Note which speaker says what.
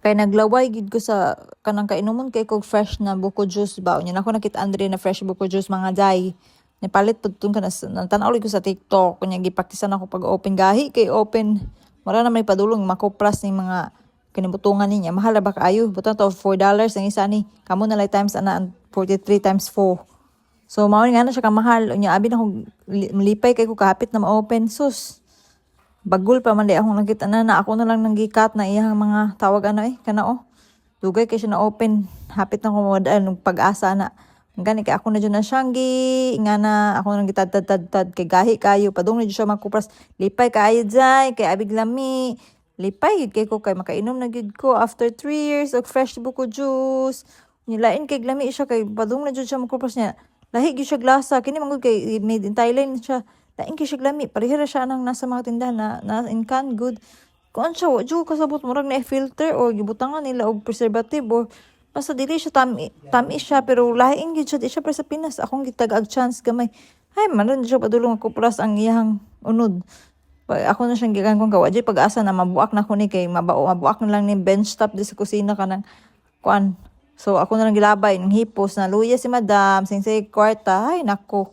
Speaker 1: Kay naglaway gid ko sa kanang kainomon kay kog fresh na buko juice ba. Nya ako nakita Andre na fresh buko juice mga jay. Nipalit pud tun kana tan-aw ko sa TikTok kunya gipraktisan ako pag open gahi kay open mara na may padulong makopras ning mga kinibutungan niya. Mahal ba kaayo? Butang to $4 ang isa ni. Kamo na like times ana 43 times 4. So mao nga na siya kamahal. Unya abi na kog malipay kay ko kahapit na ma-open sus. Bagul pa man di akong nakita na ako na lang nang gikat na iyang mga tawag kana dugay kay siya na open hapit na ko mo pag-asa na gani kay ako na dyan na siyang nga na ako nang gitad-tad kay gahi kayo padung na dyan siya magkupras lipay kayo dyan kay abig lami lipay gid kay ko kay makainom na gid ko after 3 years of fresh buko juice nilain kay lami siya kay padung na dyan siya magkupras niya lahi gid siya glasa kini mangod kay made in Thailand siya lain kay siya lami parehira siya nang nasa mga tindahan na in can good kuan siya wa jud kasabot murag na filter or gibutangan nila og preservative or basta dili siya tami siya pero lain gid siya di siya para sa Pinas akong gitag-ag chance gamay hay manon siya padulong ako plus ang iyang unod ako na siyang gikan kong kawa pag-asa na mabuak na ko ni kay mabuak na lang ni bench top di sa kusina kanang kuan so ako na lang gilabay ng hipos na luya si madam sing say kwarta ay nako